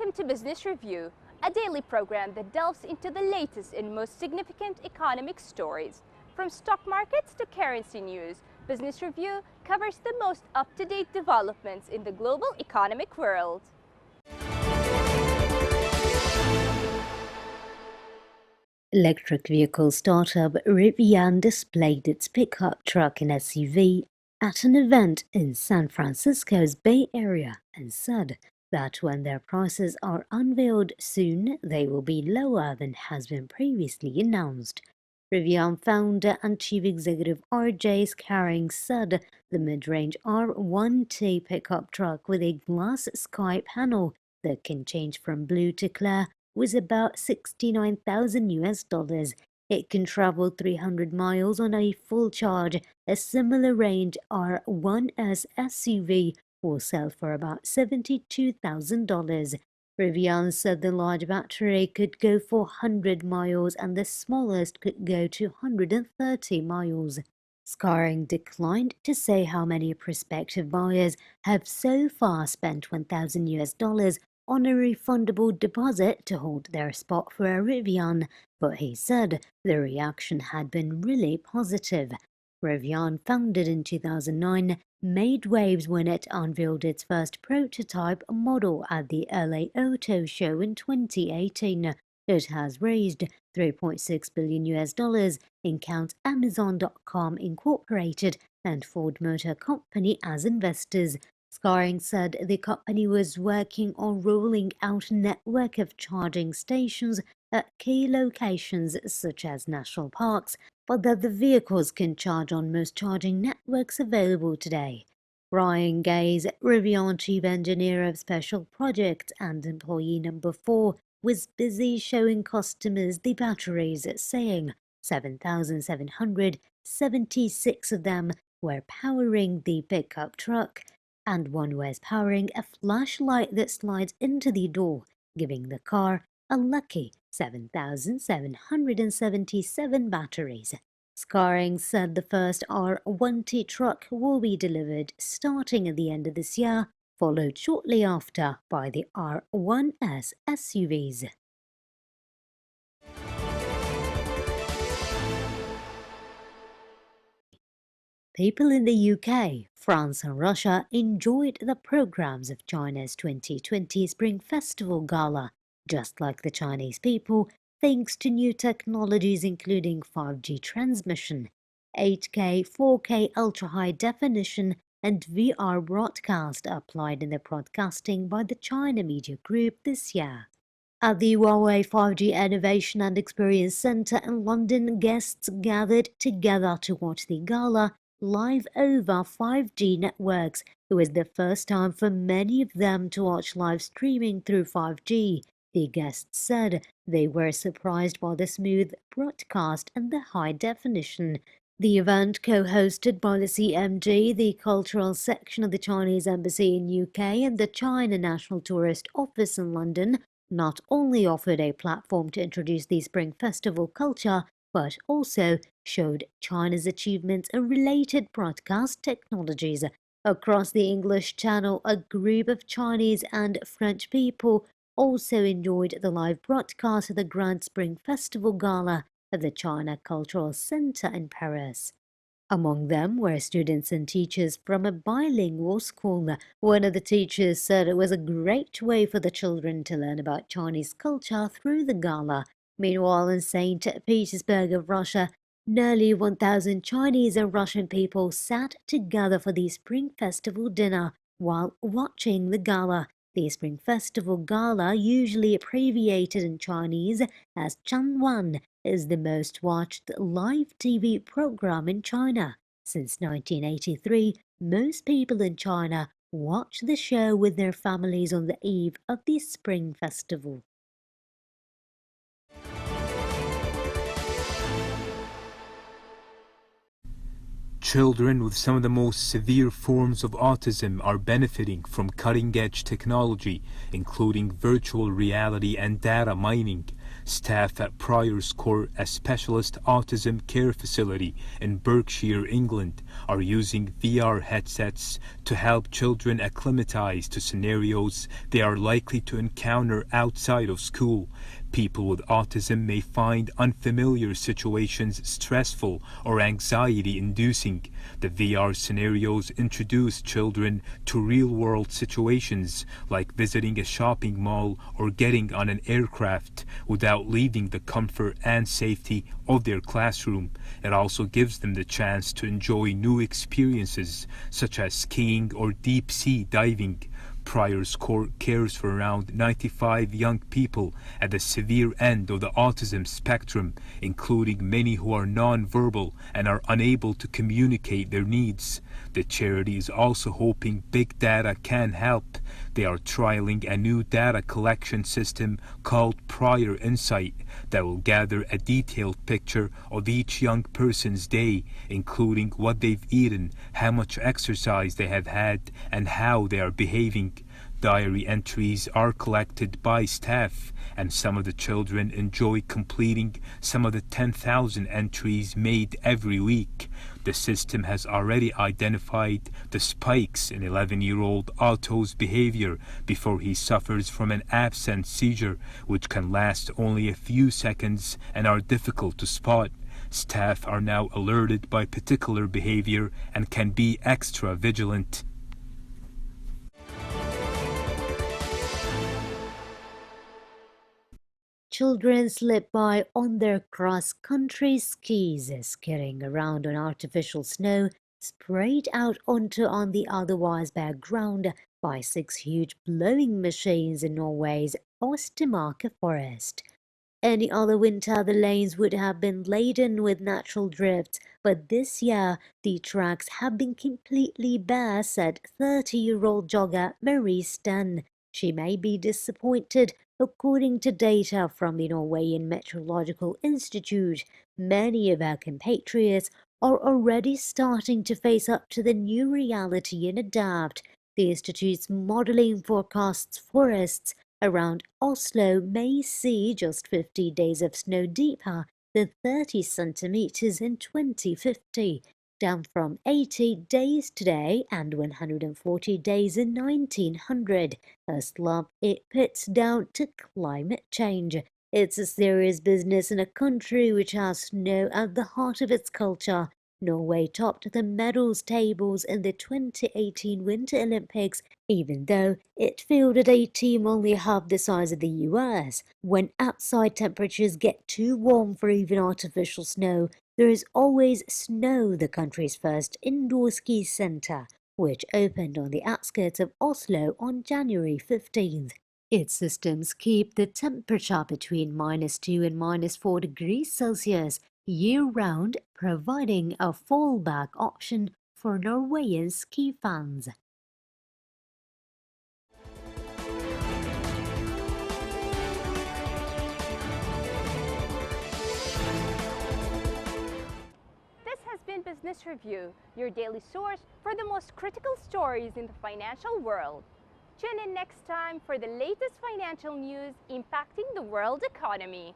Welcome to Business Review, a daily program that delves into the latest and most significant economic stories. From stock markets to currency news, Business Review covers the most up-to-date developments in the global economic world. Electric vehicle startup Rivian displayed its pickup truck and SUV at an event in San Francisco's Bay Area and said that when their prices are unveiled soon, they will be lower than has been previously announced. Rivian founder and chief executive R.J. Scaring said the mid-range R1T pickup truck with a glass sky panel that can change from blue to clear was about $69,000. It can travel 300 miles on a full charge. A similar range R1S SUV will sell for about $72,000. Rivian said the large battery could go 400 miles and the smallest could go 230 miles. Scaring declined to say how many prospective buyers have so far spent $1,000 on a refundable deposit to hold their spot for a Rivian, but he said the reaction had been really positive. Rivian, founded in 2009, made waves when it unveiled its first prototype model at the LA Auto Show in 2018. It has raised $3.6 billion in count Amazon.com Incorporated and Ford Motor Company as investors. Scaring said the company was working on rolling out a network of charging stations at key locations such as national parks, but that the vehicles can charge on most charging networks available today. Ryan Gaze, Rivian chief engineer of special projects and employee number 4, was busy showing customers the batteries, saying 7,776 of them were powering the pickup truck, and one was powering a flashlight that slides into the door, giving the car a lucky 7,777 batteries. Scaring said the first R1T truck will be delivered starting at the end of this year, followed shortly after by the R1S SUVs. People in the UK, France and Russia enjoyed the programs of China's 2020 Spring Festival Gala, just like the Chinese people, thanks to new technologies including 5G transmission, 8K, 4K ultra-high definition and VR broadcast applied in the broadcasting by the China Media Group this year. At the Huawei 5G Innovation and Experience Center in London, guests gathered together to watch the gala live over 5G networks. It was the first time for many of them to watch live streaming through 5G. The guests said they were surprised by the smooth broadcast and the high definition. The event, co-hosted by the CMG, the cultural section of the Chinese Embassy in UK and the China National Tourist Office in London, not only offered a platform to introduce the Spring Festival culture, but also showed China's achievements in related broadcast technologies. Across the English Channel, a group of Chinese and French people also enjoyed the live broadcast of the Grand Spring Festival Gala at the China Cultural Center in Paris. Among them were students and teachers from a bilingual school. One of the teachers said it was a great way for the children to learn about Chinese culture through the gala. Meanwhile, in St. Petersburg of Russia, nearly 1,000 Chinese and Russian people sat together for the Spring Festival dinner while watching the gala. The Spring Festival Gala, usually abbreviated in Chinese as Changwan, is the most watched live TV program in China. Since 1983, most people in China watch the show with their families on the eve of the Spring Festival. Children with some of the most severe forms of autism are benefiting from cutting-edge technology, including virtual reality and data mining. Staff at Prior's Court, a specialist autism care facility in Berkshire, England, are using VR headsets to help children acclimatize to scenarios they are likely to encounter outside of school. People with autism may find unfamiliar situations stressful or anxiety-inducing. The VR scenarios introduce children to real-world situations like visiting a shopping mall or getting on an aircraft without leaving the comfort and safety of their classroom. It also gives them the chance to enjoy new experiences such as skiing or deep-sea diving. Prior's Court cares for around 95 young people at the severe end of the autism spectrum, including many who are non-verbal and are unable to communicate their needs. The charity is also hoping big data can help. They are trialing a new data collection system called Prior Insight that will gather a detailed picture of each young person's day, including what they've eaten, how much exercise they have had, and how they are behaving. Diary entries are collected by staff, and some of the children enjoy completing some of the 10,000 entries made every week. The system has already identified the spikes in 11-year-old Otto's behavior before he suffers from an absent seizure, which can last only a few seconds and are difficult to spot. Staff are now alerted by particular behavior and can be extra vigilant. Children slip by on their cross-country skis, skidding around on artificial snow sprayed out onto on the otherwise bare ground by 6 huge blowing machines in Norway's Ostermark forest. Any other winter, the lanes would have been laden with natural drifts, but this year the tracks have been completely bare, said 30-year-old jogger Marie Sten. She may be disappointed. According to data from the Norwegian Meteorological Institute, many of her compatriots are already starting to face up to the new reality and adapt. The Institute's modeling forecasts forests around Oslo may see just 50 days of snow deeper than 30 centimeters in 2050, down from 80 days today and 140 days in 1900, a slump it puts down to climate change. It's a serious business in a country which has snow at the heart of its culture. Norway topped the medals tables in the 2018 Winter Olympics, even though it fielded a team only half the size of the US. When outside temperatures get too warm for even artificial snow, there is always Snow, the country's first indoor ski center, which opened on the outskirts of Oslo on January 15th. Its systems keep the temperature between -2 and -4 degrees Celsius year-round, providing a fallback option for Norwegian ski fans. This has been Business Review, your daily source for the most critical stories in the financial world. Tune in next time for the latest financial news impacting the world economy.